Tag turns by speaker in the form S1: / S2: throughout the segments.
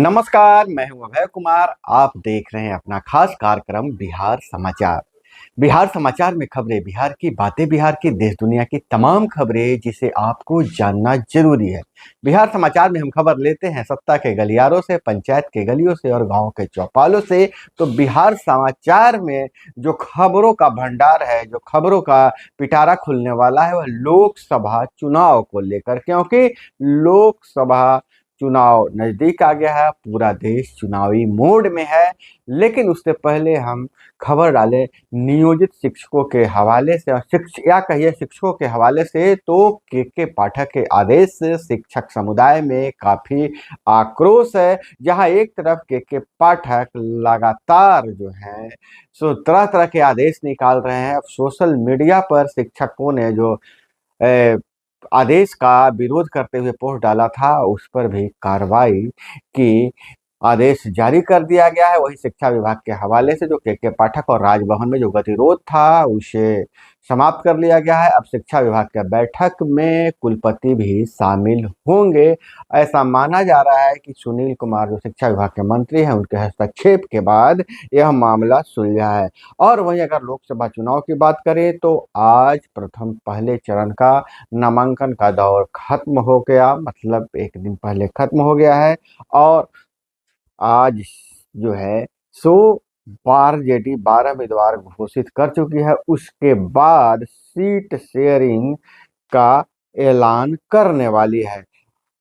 S1: नमस्कार, मैं हूं अभय कुमार। आप देख रहे हैं अपना खास कार्यक्रम बिहार समाचार। बिहार समाचार में खबरें बिहार की, बातें बिहार की, देश दुनिया की तमाम खबरें जिसे आपको जानना जरूरी है। बिहार समाचार में हम खबर लेते हैं सत्ता के गलियारों से, पंचायत के गलियों से और गांव के चौपालों से। तो बिहार समाचार में जो खबरों का भंडार है, जो खबरों का पिटारा खुलने वाला है, वह लोकसभा चुनाव को लेकर, क्योंकि लोकसभा चुनाव नजदीक आ गया है। पूरा देश चुनावी मोड में है। लेकिन उससे पहले हम खबर डालें नियोजित शिक्षकों के हवाले से, और शिक्षकों के हवाले से। तो के पाठक के आदेश से शिक्षक समुदाय में काफी आक्रोश है। जहां एक तरफ के पाठक लगातार जो है सो तरह तरह के आदेश निकाल रहे हैं। अब सोशल मीडिया पर शिक्षकों ने जो आदेश का विरोध करते हुए पोस्ट डाला था, उस पर भी कार्रवाई की आदेश जारी कर दिया गया है। वही शिक्षा विभाग के हवाले से जो के पाठक और राजभवन में जो गतिरोध था, उसे समाप्त कर लिया गया है। अब शिक्षा विभाग के बैठक में कुलपति भी शामिल होंगे। ऐसा माना जा रहा है कि सुनील कुमार जो शिक्षा विभाग के मंत्री हैं, उनके हस्तक्षेप के बाद यह मामला सुलझा है। और वहीं अगर लोकसभा चुनाव की बात करें तो आज पहले चरण का नामांकन का दौर खत्म हो गया, मतलब एक दिन पहले खत्म हो गया है। और आज जो है सो आरजेडी 12 उम्मीदवार घोषित कर चुकी है। उसके बाद सीट शेयरिंग का ऐलान करने वाली है।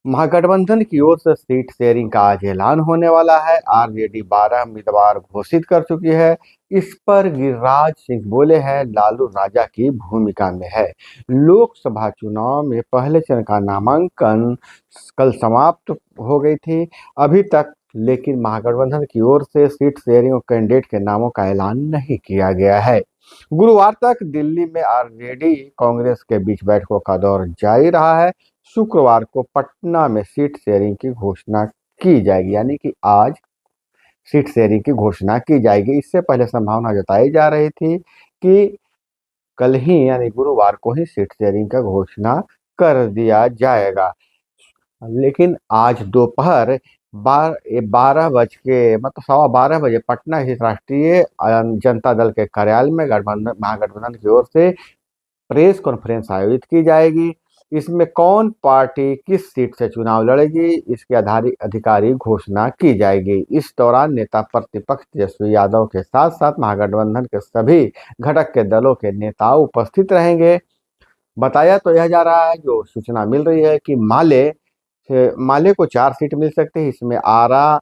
S1: महागठबंधन की ओर से सीट शेयरिंग का आज ऐलान होने वाला है। आरजेडी 12 उम्मीदवार घोषित कर चुकी है। इस पर गिरिराज सिंह बोले हैं लालू राजा की भूमिका में है। लोकसभा चुनाव में पहले चरण का नामांकन कल समाप्त हो गई थी अभी तक, लेकिन महागठबंधन की ओर से सीट शेयरिंग और कैंडिडेट के नामों का ऐलान नहीं किया गया है। गुरुवार तक दिल्ली में आरजेडी कांग्रेस के बीच बैठकों का दौर जारी रहा है। शुक्रवार को पटना में सीट शेयरिंग की घोषणा की जाएगी, यानी कि आज सीट शेयरिंग की घोषणा की जाएगी। इससे पहले संभावना जताई जा रही थी कि कल ही यानी गुरुवार को ही सीट शेयरिंग का घोषणा कर दिया जाएगा। लेकिन आज दोपहर 12:15 बजे पटना स्थित राष्ट्रीय जनता दल के कार्यालय में महागठबंधन की ओर से प्रेस कॉन्फ्रेंस आयोजित की जाएगी। इसमें कौन पार्टी किस सीट से चुनाव लड़ेगी, इसके अधिकारी घोषणा की जाएगी। इस दौरान नेता प्रतिपक्ष तेजस्वी यादव के साथ साथ महागठबंधन के सभी घटक के दलों के नेता उपस्थित रहेंगे। बताया तो यह जा रहा है, जो सूचना मिल रही है कि माले को 4 सीट मिल सकती है। इसमें आरा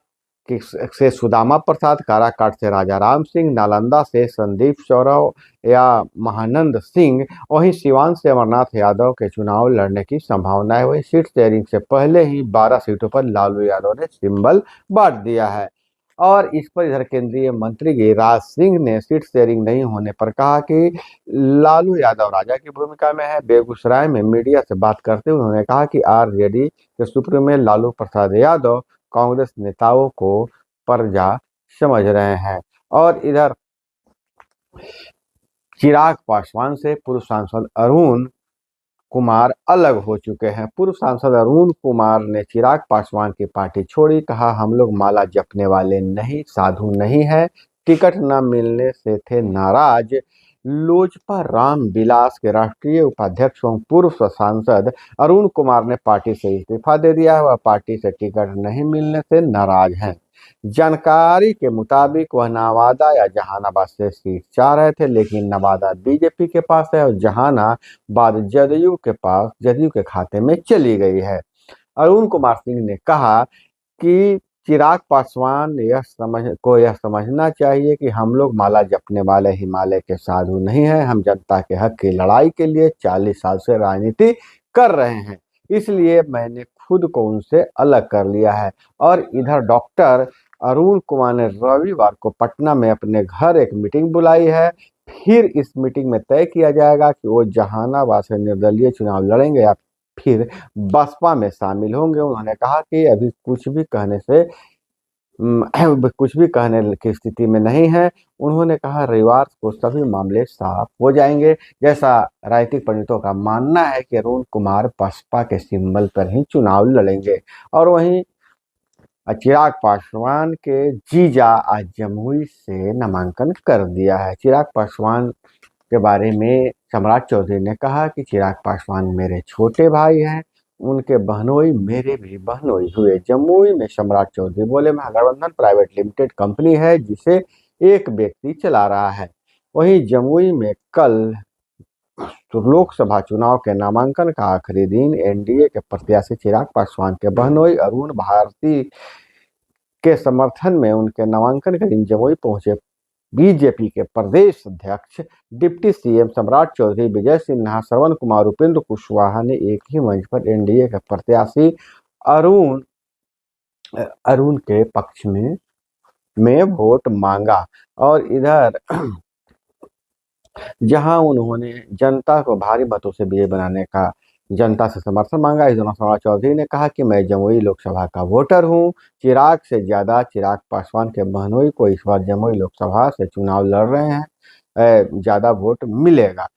S1: से सुदामा प्रसाद, काराकाट से राजा राम सिंह, नालंदा से संदीप सौरव या महानंद सिंह, वहीं सिवान से अमरनाथ यादव के चुनाव लड़ने की संभावना है। वहीं सीट शेयरिंग से पहले ही 12 सीटों पर लालू यादव ने सिंबल बांट दिया है। और इस पर इधर केंद्रीय मंत्री गिरिराज सिंह ने सीट शेयरिंग नहीं होने पर कहा कि लालू यादव राजा की भूमिका में है। बेगूसराय में मीडिया से बात करते हुए उन्होंने कहा कि आरजेडी के सुप्रीमो लालू प्रसाद यादव कांग्रेस नेताओं को प्रजा समझ रहे हैं। और इधर चिराग पासवान से पूर्व सांसद अरुण कुमार अलग हो चुके हैं। पूर्व सांसद अरुण कुमार ने चिराग पासवान की पार्टी छोड़ी। कहा, हम लोग माला जपने वाले नहीं, साधु नहीं है। टिकट न मिलने से थे नाराज। लोजपा राम विलास के राष्ट्रीय उपाध्यक्ष एवं पूर्व सांसद अरुण कुमार ने पार्टी से इस्तीफा दे दिया है। वह पार्टी से टिकट नहीं मिलने से नाराज हैं। जानकारी के मुताबिक वह नवादा या जहानाबाद से सीट चाह रहे थे, लेकिन नवादा बीजेपी के पास है और जहानाबाद जदयू के खाते में चली गई है। अरुण कुमार सिंह ने कहा कि चिराग पासवान यह समझना चाहिए कि हम लोग माला जपने वाले हिमालय के साधु नहीं हैं। हम जनता के हक की लड़ाई के लिए 40 साल से राजनीति कर रहे हैं, इसलिए मैंने खुद को उनसे अलग कर लिया है। और इधर डॉक्टर अरुण कुमार ने रविवार को पटना में अपने घर एक मीटिंग बुलाई है। फिर इस मीटिंग में तय किया जाएगा कि वो जहानाबाद से निर्दलीय चुनाव लड़ेंगे या फिर बसपा में शामिल होंगे। उन्होंने कहा कि अभी कुछ भी कहने की स्थिति में नहीं है। उन्होंने कहा रविवार को सभी मामले साफ हो जाएंगे। जैसा राजनीतिक पंडितों का मानना है कि अरुण कुमार बसपा के सिंबल पर ही चुनाव लड़ेंगे। और वहीं चिराग पासवान के जीजा आज जमुई से नामांकन कर दिया है। चिराग पासवान के बारे में सम्राट चौधरी ने कहा कि चिराग पासवान मेरे छोटे भाई हैं, उनके बहनोई मेरे भी बहनोई हुए। जमुई में सम्राट चौधरी बोले, महागठबंधन प्राइवेट लिमिटेड कंपनी है जिसे एक व्यक्ति चला रहा है। वहीं जमुई में कल लोकसभा चुनाव के नामांकन का आखिरी दिन एनडीए के प्रत्याशी चिराग पासवान के बहनोई अरुण भारती के समर्थन में उनके नामांकन के दिन जमुई पहुंचे बीजेपी के प्रदेश अध्यक्ष डिप्टी सीएम सम्राट चौधरी, विजय सिन्हा, श्रवण कुमार, उपेंद्र कुशवाहा ने एक ही मंच पर एनडीए के प्रत्याशी अरुण अरुण के पक्ष में वोट मांगा। और इधर जहां उन्होंने जनता को भारी मतों से विजय बनाने का जनता से समर्थन मांगा, इस दौरान सम्राट चौधरी ने कहा कि मैं जमुई लोकसभा का वोटर हूं। चिराग से ज्यादा चिराग पासवान के बहनोई को इस बार जमुई लोकसभा से चुनाव लड़ रहे हैं, ज्यादा वोट मिलेगा।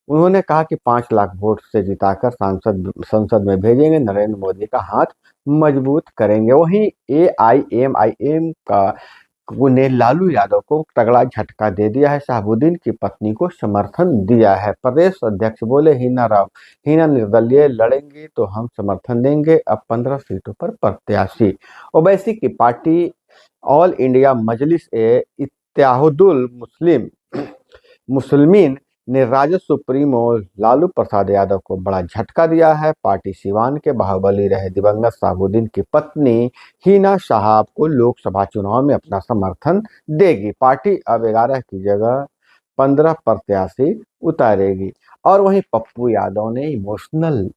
S1: उन्होंने कहा कि 5 लाख वोट से जिताकर संसद में भेजेंगे, नरेंद्र मोदी का हाथ मजबूत करेंगे। वहीं एआईएमआईएम का ने लालू यादव को तगड़ा झटका दे दिया है, शहाबुद्दीन की पत्नी को समर्थन दिया है। प्रदेश अध्यक्ष बोले, हिना निर्दलीय लड़ेंगी तो हम समर्थन देंगे, अब 15 सीटों पर प्रत्याशी। ओवैसी की पार्टी ऑल इंडिया मजलिस ए इत्तेहादुल मुस्लिमीन ने राजद सुप्रीमो लालू प्रसाद यादव को बड़ा झटका दिया है। पार्टी सिवान के बाहुबली रहे दिवंगत शहाबुद्दीन की पत्नी हिना शहाब को लोकसभा चुनाव में अपना समर्थन देगी। पार्टी अब 11 की जगह 15 प्रत्याशी उतारेगी। और वहीं पप्पू यादव ने इमोशनल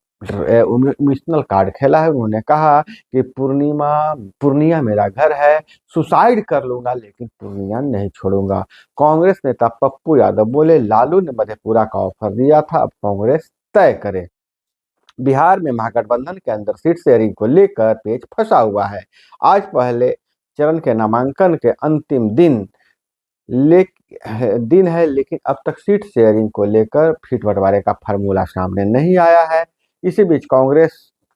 S1: कार्ड खेला है। उन्होंने कहा कि पूर्णिया मेरा घर है, सुसाइड कर लूंगा लेकिन पूर्णिया नहीं छोड़ूंगा। कांग्रेस नेता पप्पू यादव बोले, लालू ने मधेपुरा का ऑफर दिया था, अब कांग्रेस तय करे। बिहार में महागठबंधन के अंदर सीट शेयरिंग को लेकर पेच फंसा हुआ है। आज पहले चरण के नामांकन के अंतिम दिन है, लेकिन अब तक सीट शेयरिंग को लेकर सीट बंटवारे का फार्मूला सामने नहीं आया है। इसी बीच कांग्रेस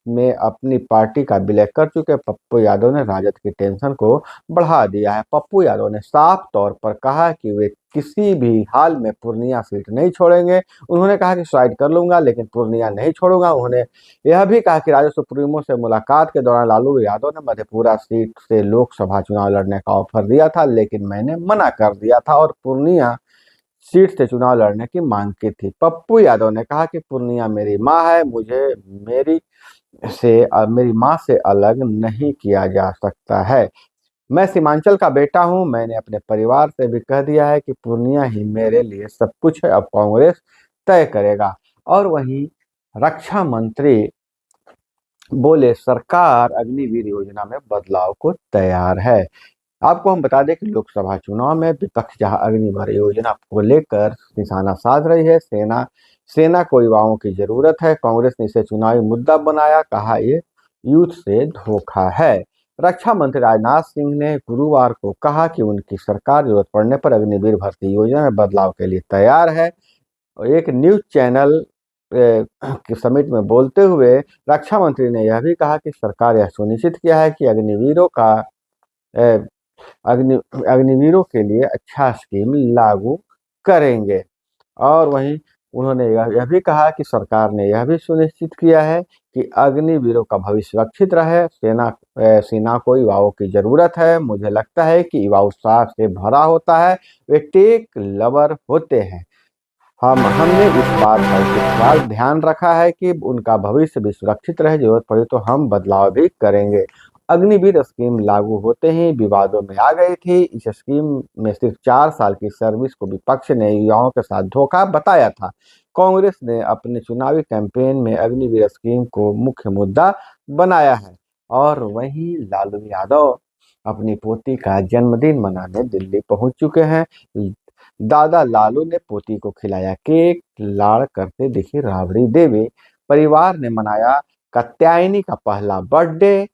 S1: में अपनी पार्टी का विलय कर चुके पप्पू यादव ने राजद की टेंशन को बढ़ा दिया है। पप्पू यादव ने साफ तौर पर कहा कि वे किसी भी हाल में पूर्णिया सीट नहीं छोड़ेंगे। उन्होंने कहा कि सुसाइड कर लूंगा लेकिन पूर्णिया नहीं छोड़ूंगा। उन्होंने यह भी कहा कि राजद सुप्रीमो से मुलाकात के दौरान लालू यादव ने मधेपुरा सीट से लोकसभा चुनाव लड़ने का ऑफर दिया था, लेकिन मैंने मना कर दिया था और पूर्णिया सीट से चुनाव लड़ने की मांग की थी। पप्पू यादव ने कहा कि पूर्णिया मेरी मां है, मुझे मेरी मां से अलग नहीं किया जा सकता है। मैं सीमांचल का बेटा हूं, मैंने अपने परिवार से भी कह दिया है कि पूर्णिया ही मेरे लिए सब कुछ है, अब कांग्रेस तय करेगा। और वहीं रक्षा मंत्री बोले, सरकार अग्निवीर योजना में बदलाव को तैयार है। आपको हम बता दें कि लोकसभा चुनाव में विपक्ष जहां अग्निवीर योजना को लेकर निशाना साध रही है, सेना को युवाओं की जरूरत है। कांग्रेस ने इसे चुनावी मुद्दा बनाया, कहा ये यूथ से धोखा है। रक्षा मंत्री राजनाथ सिंह ने गुरुवार को कहा कि उनकी सरकार जरूरत पड़ने पर अग्निवीर भर्ती योजना में बदलाव के लिए तैयार है। एक न्यूज चैनल के समिट में बोलते हुए रक्षा मंत्री ने यह भी कहा कि सरकार यह सुनिश्चित किया है कि अग्निवीरों के लिए अच्छा स्कीम लागू करेंगे। और वहीं उन्होंने यह भी कहा कि सरकार ने यह भी सुनिश्चित किया है कि अग्निवीरों का भविष्य सुरक्षित रहे। सेना को युवाओं की जरूरत है। मुझे लगता है कि युवा उत्साह से भरा होता है, वे टेक लवर होते हैं। हमने इस बात का ध्यान रखा है कि उनका भविष्य भी सुरक्षित रहे, जरूरत पड़ी तो हम बदलाव भी करेंगे। अग्निवीर स्कीम लागू होते ही विवादों में आ गई थी। इस स्कीम में सिर्फ 4 साल की सर्विस को विपक्ष ने युवाओं के साथ धोखा बताया था। कांग्रेस ने अपने चुनावी कैंपेन में अग्निवीर स्कीम को मुख्य मुद्दा बनाया है। और वहीं लालू यादव अपनी पोती का जन्मदिन मनाने दिल्ली पहुंच चुके हैं। दादा लालू ने पोती को खिलाया केक, लाड़ करते दिखी राबड़ी देवी। परिवार ने मनाया कात्यायनी का पहला बर्थडे।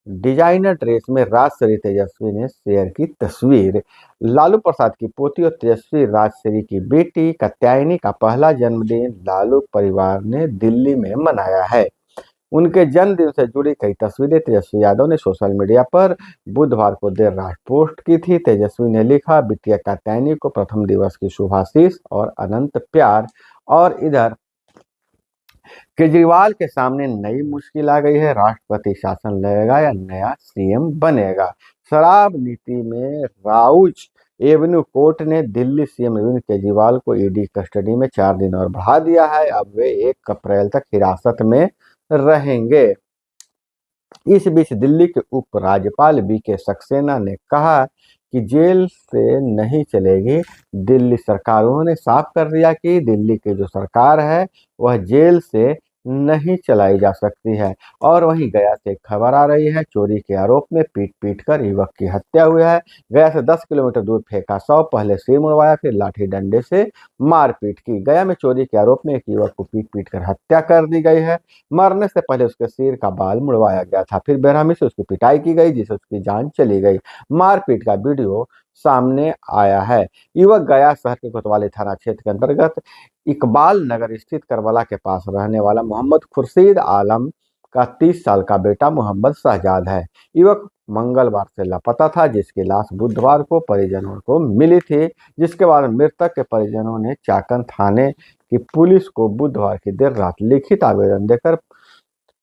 S1: डिजाइनर ड्रेस में राजश्री तेजस्वी ने शेयर की तस्वीर। लालू प्रसाद की पोती और तेजस्वी राजश्री की बेटी कात्यायनी का पहला जन्मदिन लालू परिवार ने दिल्ली में मनाया है। उनके जन्मदिन से जुड़ी कई तस्वीरें तेजस्वी यादव ने सोशल मीडिया पर बुधवार को देर रात पोस्ट की थी। तेजस्वी ने लिखा, बिटिया कात्यायनी को प्रथम दिवस की शुभाशीष और अनंत प्यार। और इधर केजरीवाल के सामने नई मुश्किल आ गई है, राष्ट्रपति शासन लगेगा या नया सीएम बनेगा। शराब नीति में राउज एवेन्यू कोर्ट ने दिल्ली सीएम अरविंद केजरीवाल को ईडी कस्टडी में 4 दिन और बढ़ा दिया है। अब वे 1 अप्रैल तक हिरासत में रहेंगे। इस बीच दिल्ली के उपराज्यपाल वी.के. सक्सेना ने कहा कि जेल से नहीं चलेगी दिल्ली सरकार। उन्होंने साफ कर दिया कि दिल्ली की जो सरकार है वह जेल से नहीं चलाई जा सकती है। और वहीं गया से एक खबर आ रही है, चोरी के आरोप में पीट कर युवक की हत्या हुई है। गया से 10 किलोमीटर दूर फेंका शव, पहले सिर मुड़वाया फिर लाठी डंडे से मारपीट की। गया में चोरी के आरोप में एक युवक को पीट कर हत्या कर दी गई है। मरने से पहले उसके सिर का बाल मुड़वाया गया था, फिर बेरहमी से उसकी पिटाई की गई जिससे उसकी जान चली गई। मारपीट का वीडियो सामने आया है। युवक गया शहर के कोतवाली थाना क्षेत्र के अंतर्गत इकबाल नगर स्थित करबला के पास रहने वाला मोहम्मद खुर्शीद आलम का 30 साल का बेटा मोहम्मद शहजाद है। युवक मंगलवार से लापता था, जिसकी लाश बुधवार को परिजनों को मिली थी, जिसके बाद मृतक के परिजनों ने चाकन थाने की पुलिस को बुधवार की देर रात लिखित आवेदन देकर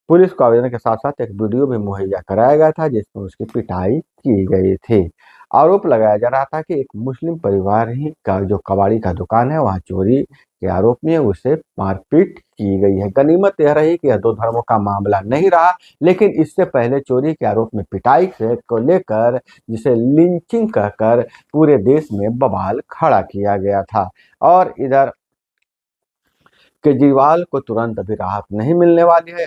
S1: पुलिस को आवेदन के साथ साथ एक वीडियो भी मुहैया कराया गया था जिसमें उसकी पिटाई की गई थी। आरोप लगाया जा रहा था कि एक मुस्लिम परिवार ही का जो कबाड़ी का दुकान है वहां चोरी के आरोप में उसे मारपीट की गई है। गनीमत यह रही कि यह दो धर्मों का मामला नहीं रहा, लेकिन इससे पहले चोरी के आरोप में पिटाई से को लेकर जिसे लिंचिंग कहकर पूरे देश में बवाल खड़ा किया गया था। और इधर केजरीवाल को तुरंत अभी राहत नहीं मिलने वाली है।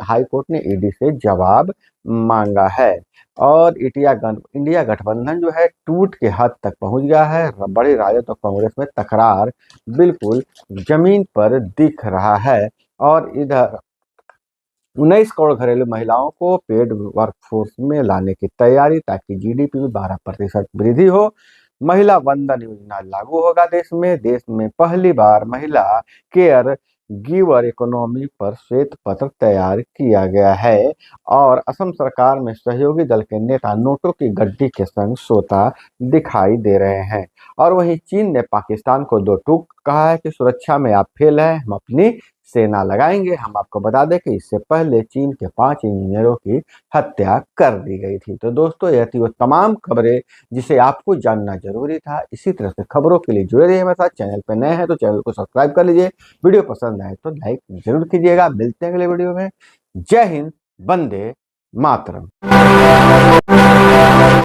S1: हाई कोर्ट ने ईडी से जवाब मांगा है। और इंडिया गठबंधन जो है टूट के हद तक पहुंच गया है। बड़े राजद और कांग्रेस में तकरार बिल्कुल जमीन पर दिख रहा है। और इधर 19 करोड़ घरेलू महिलाओं को पेड वर्कफोर्स में लाने की तैयारी ताकि जीडीपी में 12% वृद्धि हो। महिला वंदन योजना लागू होगा देश में पहली बार महिला केयर गिवर इकोनॉमी पर श्वेत पत्र तैयार किया गया है। और असम सरकार में सहयोगी दल के नेता नोटों की गड्डी के संग सोता दिखाई दे रहे हैं। और वहीं चीन ने पाकिस्तान को दो टूक कहा है कि सुरक्षा में आप फेल हैं, हम अपनी सेना लगाएंगे। हम आपको बता दें कि इससे पहले चीन के 5 इंजीनियरों की हत्या कर दी गई थी। तो दोस्तों यह थी वो तमाम खबरें जिसे आपको जानना जरूरी था। इसी तरह से खबरों के लिए जुड़े रहिए हमारे साथ। चैनल पर नए हैं तो चैनल को सब्सक्राइब कर लीजिए। वीडियो पसंद आए तो लाइक जरूर कीजिएगा। मिलते हैं अगले वीडियो में। जय हिंद, वंदे मातरम।